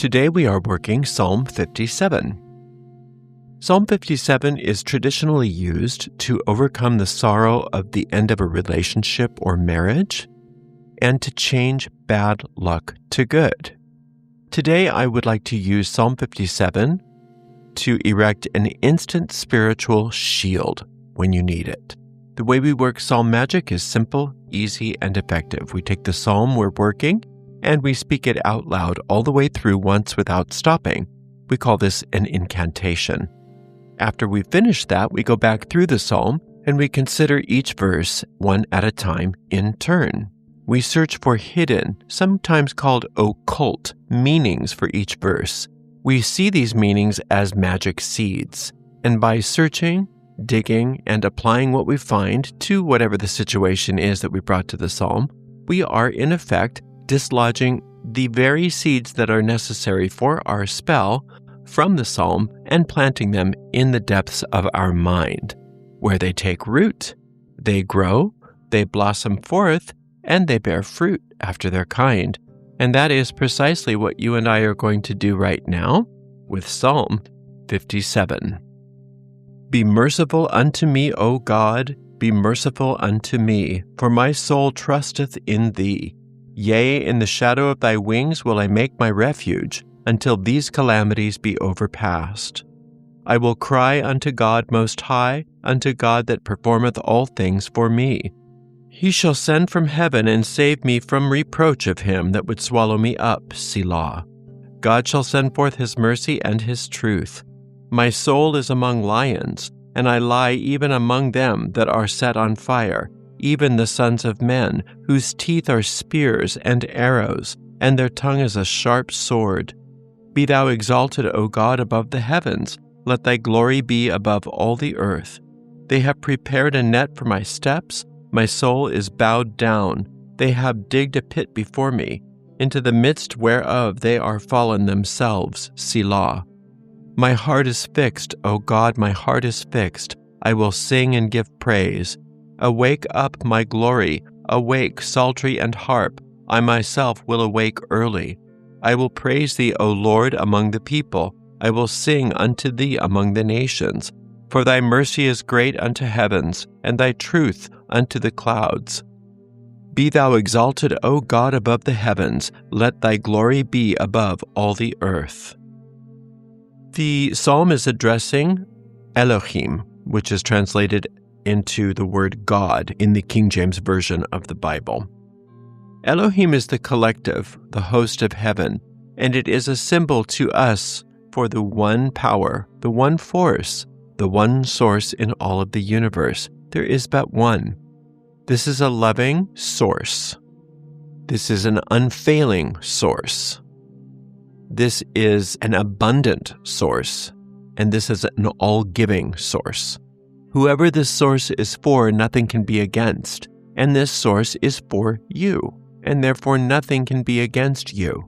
Today we are working Psalm 57. Psalm 57 is traditionally used to overcome the sorrow of the end of a relationship or marriage and to change bad luck to good. Today I would like to use Psalm 57 to erect an instant spiritual shield when you need it. The way we work Psalm magic is simple, easy, and effective. We take the psalm we're working and we speak it out loud all the way through once without stopping. We call this an incantation. After we finish that, we go back through the psalm and we consider each verse one at a time in turn. We search for hidden, sometimes called occult, meanings for each verse. We see these meanings as magic seeds, and by searching, digging, and applying what we find to whatever the situation is that we brought to the psalm, we are in effect dislodging the very seeds that are necessary for our spell from the psalm and planting them in the depths of our mind, where they take root, they grow, they blossom forth, and they bear fruit after their kind. And that is precisely what you and I are going to do right now with Psalm 57. Be merciful unto me, O God, be merciful unto me, for my soul trusteth in thee. Yea, in the shadow of thy wings will I make my refuge, until these calamities be overpast. I will cry unto God most high, unto God that performeth all things for me. He shall send from heaven and save me from reproach of him that would swallow me up, Selah. God shall send forth his mercy and his truth. My soul is among lions, and I lie even among them that are set on fire, even the sons of men, whose teeth are spears and arrows, and their tongue is a sharp sword. Be thou exalted, O God, above the heavens. Let thy glory be above all the earth. They have prepared a net for my steps. My soul is bowed down. They have digged a pit before me, into the midst whereof they are fallen themselves, Selah. My heart is fixed, O God, my heart is fixed. I will sing and give praise. Awake up, my glory. Awake, psaltery and harp. I myself will awake early. I will praise thee, O Lord, among the people. I will sing unto thee among the nations. For thy mercy is great unto heavens, and thy truth unto the clouds. Be thou exalted, O God, above the heavens. Let thy glory be above all the earth. The psalm is addressing Elohim, which is translated into the word God in the King James Version of the Bible. Elohim is the collective, the host of heaven, and it is a symbol to us for the one power, the one force, the one source in all of the universe. There is but one. This is a loving source. This is an unfailing source. This is an abundant source, and this is an all-giving source. Whoever this source is for, nothing can be against, and this source is for you, and therefore nothing can be against you.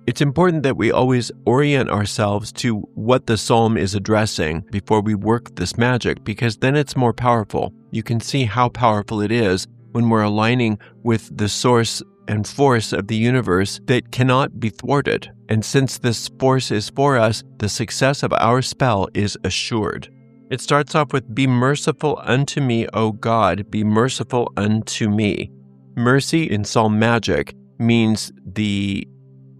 It's important that we always orient ourselves to what the psalm is addressing before we work this magic, because then it's more powerful. You can see how powerful it is when we're aligning with the source and force of the universe that cannot be thwarted. And since this force is for us, the success of our spell is assured. It starts off with, be merciful unto me, O God, be merciful unto me. Mercy in psalm magic means the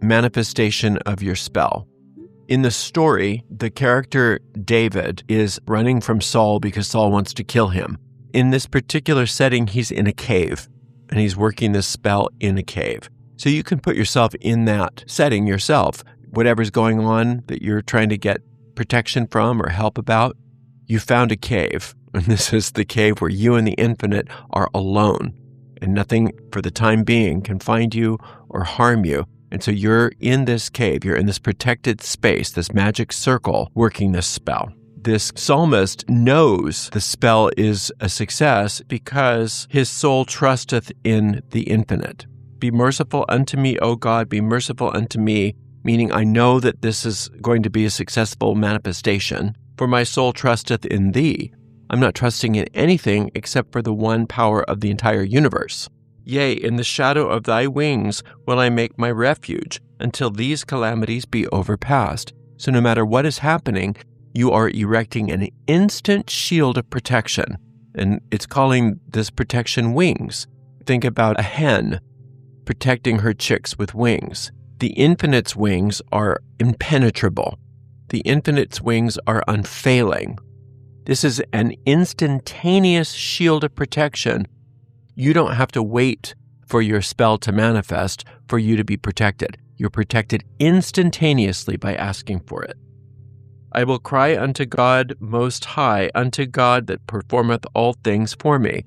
manifestation of your spell. In the story, the character David is running from Saul because Saul wants to kill him. In this particular setting, he's in a cave, and he's working this spell in a cave. So you can put yourself in that setting yourself. Whatever's going on that you're trying to get protection from or help about, you found a cave, and this is the cave where you and the infinite are alone, and nothing for the time being can find you or harm you. And so you're in this cave, you're in this protected space, this magic circle, working this spell. This psalmist knows the spell is a success because his soul trusteth in the infinite. Be merciful unto me, O God, be merciful unto me, meaning I know that this is going to be a successful manifestation. For my soul trusteth in thee. I'm not trusting in anything except for the one power of the entire universe. Yea, in the shadow of thy wings will I make my refuge, until these calamities be overpassed. So no matter what is happening, you are erecting an instant shield of protection. And it's calling this protection wings. Think about a hen protecting her chicks with wings. The Infinite's wings are impenetrable. The Infinite's wings are unfailing. This is an instantaneous shield of protection. You don't have to wait for your spell to manifest for you to be protected. You're protected instantaneously by asking for it. I will cry unto God most high, unto God that performeth all things for me.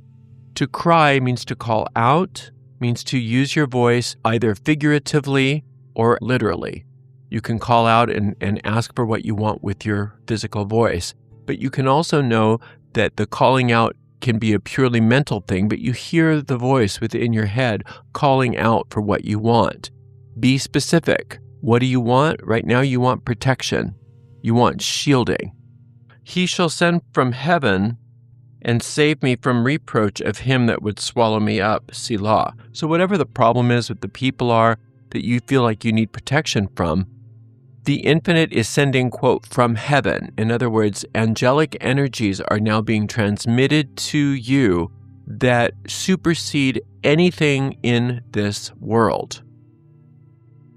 To cry means to call out, means to use your voice either figuratively or literally. You can call out and ask for what you want with your physical voice, but you can also know that the calling out can be a purely mental thing, but you hear the voice within your head calling out for what you want. Be specific. What do you want? Right now you want protection. You want shielding. He shall send from heaven and save me from reproach of him that would swallow me up, Selah. So whatever the problem is with the people are that you feel like you need protection from, the Infinite is sending, quote, from heaven. In other words, angelic energies are now being transmitted to you that supersede anything in this world.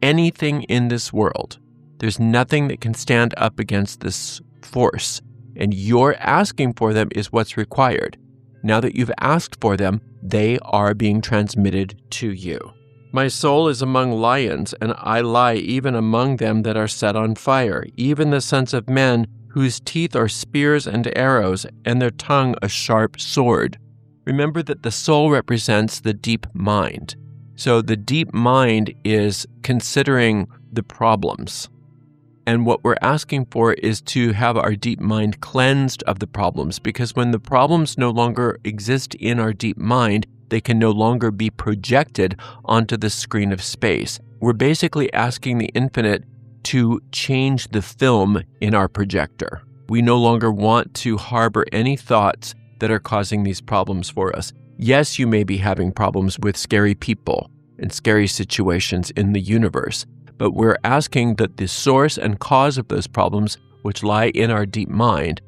Anything in this world. There's nothing that can stand up against this force. And your asking for them is what's required. Now that you've asked for them, they are being transmitted to you. My soul is among lions, and I lie even among them that are set on fire, even the sons of men, whose teeth are spears and arrows, and their tongue a sharp sword. Remember that the soul represents the deep mind. So the deep mind is considering the problems. And what we're asking for is to have our deep mind cleansed of the problems, because when the problems no longer exist in our deep mind, they can no longer be projected onto the screen of space. We're basically asking the Infinite to change the film in our projector. We no longer want to harbor any thoughts that are causing these problems for us. Yes, you may be having problems with scary people and scary situations in the universe, but we're asking that the source and cause of those problems, which lie in our deep mind,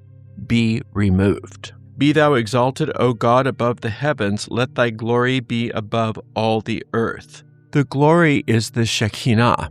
be removed. Be thou exalted, O God, above the heavens. Let thy glory be above all the earth. The glory is the Shekinah,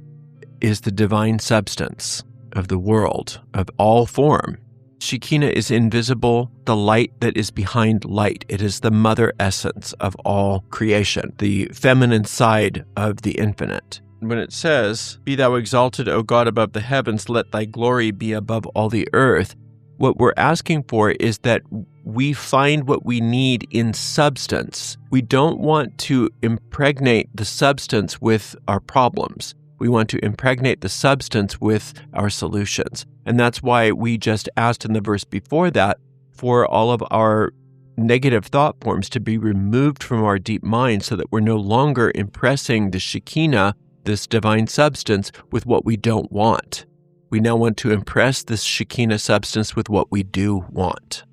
is the divine substance of the world, of all form. Shekinah is invisible, the light that is behind light. It is the mother essence of all creation, the feminine side of the Infinite. When it says, Be thou exalted, O God, above the heavens, let thy glory be above all the earth, what we're asking for is that we find what we need in substance. We don't want to impregnate the substance with our problems. We want to impregnate the substance with our solutions. And that's why we just asked in the verse before that for all of our negative thought forms to be removed from our deep mind so that we're no longer impressing the Shekinah, this divine substance, with what we don't want. We now want to impress this Shekinah substance with what we do want.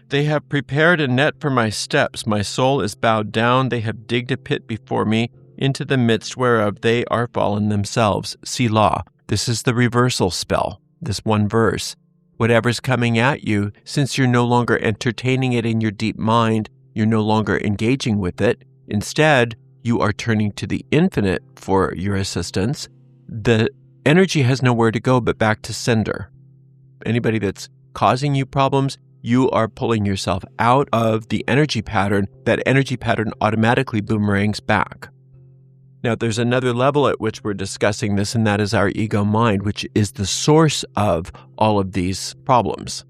They have prepared a net for my steps. My soul is bowed down. They have digged a pit before me, into the midst whereof they are fallen themselves. Selah. This is the reversal spell, this one verse. Whatever's coming at you, since you're no longer entertaining it in your deep mind, you're no longer engaging with it. Instead, you are turning to the Infinite for your assistance. The energy has nowhere to go but back to sender. Anybody that's causing you problems, you are pulling yourself out of the energy pattern. That energy pattern automatically boomerangs back. Now, there's another level at which we're discussing this, and that is our ego mind, which is the source of all of these problems.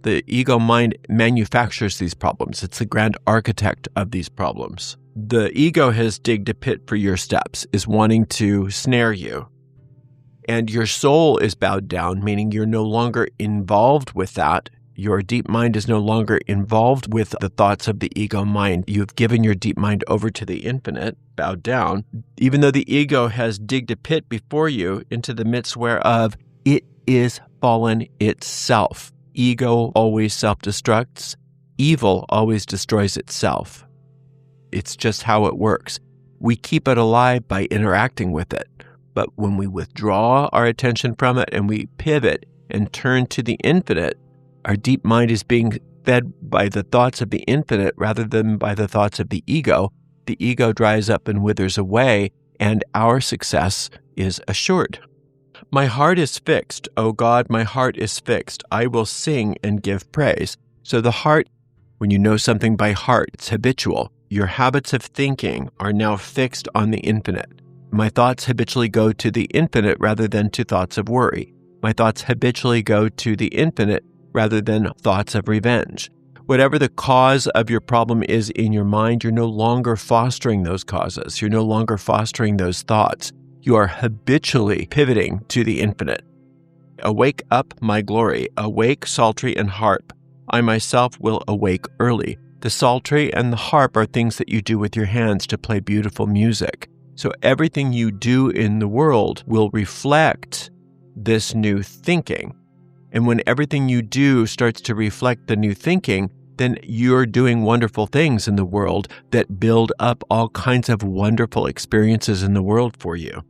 The ego mind manufactures these problems. It's the grand architect of these problems. The ego has digged a pit for your steps, is wanting to snare you. And your soul is bowed down, meaning you're no longer involved with that. Your deep mind is no longer involved with the thoughts of the ego mind. You've given your deep mind over to the Infinite, bowed down, even though the ego has digged a pit before you into the midst whereof it is fallen itself. Ego always self-destructs. Evil always destroys itself. It's just how it works. We keep it alive by interacting with it. But when we withdraw our attention from it and we pivot and turn to the infinite, our deep mind is being fed by the thoughts of the infinite rather than by the thoughts of the ego. The ego dries up and withers away, and our success is assured. My heart is fixed, O God, my heart is fixed. I will sing and give praise. So the heart, when you know something by heart, it's habitual. Your habits of thinking are now fixed on the infinite. My thoughts habitually go to the infinite rather than to thoughts of worry. My thoughts habitually go to the infinite rather than thoughts of revenge. Whatever the cause of your problem is in your mind, you're no longer fostering those causes. You're no longer fostering those thoughts. You are habitually pivoting to the infinite. Awake up, my glory. Awake, psaltery and harp. I myself will awake early. The psaltery and the harp are things that you do with your hands to play beautiful music. So everything you do in the world will reflect this new thinking. And when everything you do starts to reflect the new thinking, then you're doing wonderful things in the world that build up all kinds of wonderful experiences in the world for you.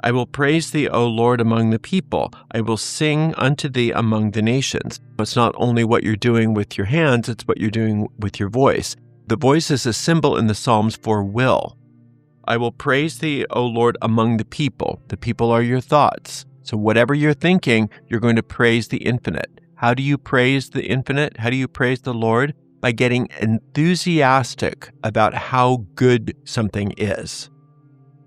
I will praise thee, O Lord, among the people. I will sing unto thee among the nations. It's not only what you're doing with your hands, it's what you're doing with your voice. The voice is a symbol in the Psalms for will. I will praise thee, O Lord, among the people. The people are your thoughts. So whatever you're thinking, you're going to praise the infinite. How do you praise the infinite? How do you praise the Lord? By getting enthusiastic about how good something is.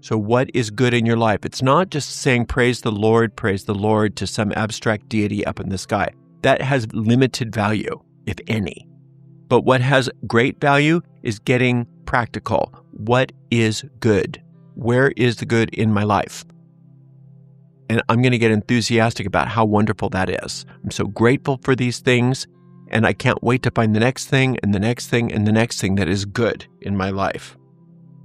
So what is good in your life? It's not just saying praise the Lord to some abstract deity up in the sky. That has limited value, if any. But what has great value is getting practical. What is good? Where is the good in my life? And I'm going to get enthusiastic about how wonderful that is. I'm so grateful for these things, and I can't wait to find the next thing and the next thing and the next thing that is good in my life.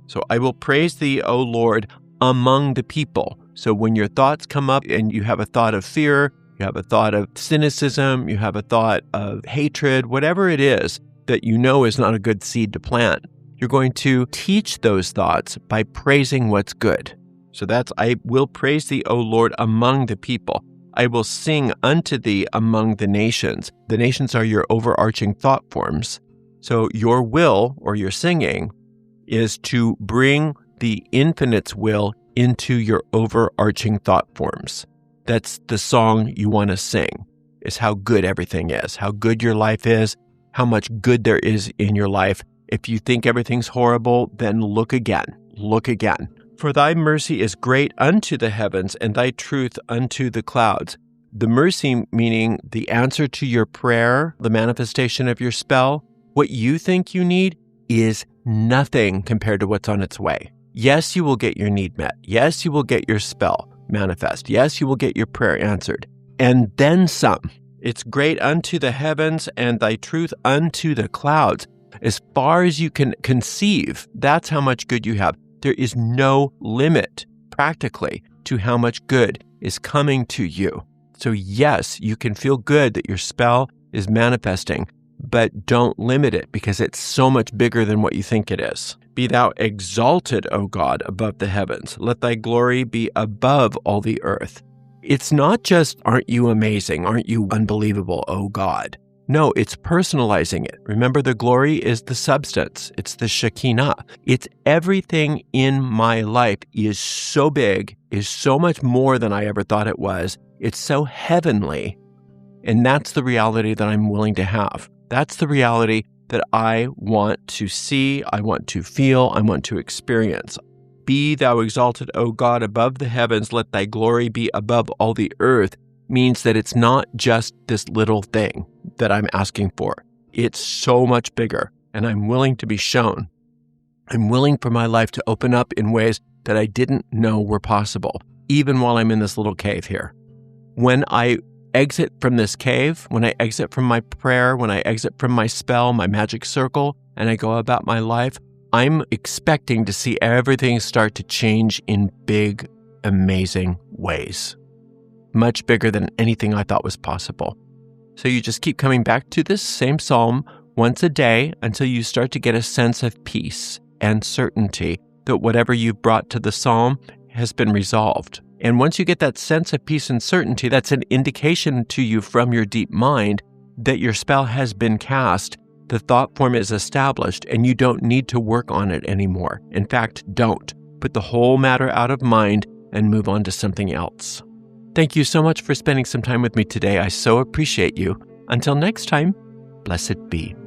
So I will praise thee, O Lord, among the people. So when your thoughts come up and you have a thought of fear, you have a thought of cynicism, you have a thought of hatred, whatever it is that you know is not a good seed to plant, you're going to teach those thoughts by praising what's good. So that's, I will praise thee, O Lord, among the people. I will sing unto thee among the nations. The nations are your overarching thought forms. So your will, or your singing, is to bring the infinite's will into your overarching thought forms. That's the song you want to sing, is how good everything is, how good your life is, how much good there is in your life. If you think everything's horrible, then look again. Look again. For thy mercy is great unto the heavens, and thy truth unto the clouds. The mercy meaning the answer to your prayer, the manifestation of your spell. What you think you need is nothing compared to what's on its way. Yes, you will get your need met. Yes, you will get your spell manifest. Yes, you will get your prayer answered. And then some. It's great unto the heavens, and thy truth unto the clouds. As far as you can conceive, that's how much good you have. There is no limit, practically, to how much good is coming to you. So yes, you can feel good that your spell is manifesting, but don't limit it because it's so much bigger than what you think it is. Be thou exalted, O God, above the heavens. Let thy glory be above all the earth. It's not just, aren't you amazing? Aren't you unbelievable, O God? No, it's personalizing it. Remember, the glory is the substance. It's the Shekinah. It's everything in my life is so big, is so much more than I ever thought it was. It's so heavenly. And that's the reality that I'm willing to have. That's the reality that I want to see, I want to feel, I want to experience. Be thou exalted, O God, above the heavens. Let thy glory be above all the earth. Means that it's not just this little thing that I'm asking for. It's so much bigger, and I'm willing to be shown. I'm willing for my life to open up in ways that I didn't know were possible, even while I'm in this little cave here. When I exit from this cave, when I exit from my prayer, when I exit from my spell, my magic circle, and I go about my life, I'm expecting to see everything start to change in big, amazing ways. Much bigger than anything I thought was possible. So you just keep coming back to this same psalm once a day until you start to get a sense of peace and certainty that whatever you've brought to the psalm has been resolved. And once you get that sense of peace and certainty, that's an indication to you from your deep mind that your spell has been cast, the thought form is established, and you don't need to work on it anymore. In fact, don't. Put the whole matter out of mind and move on to something else. Thank you so much for spending some time with me today. I so appreciate you. Until next time, blessed be.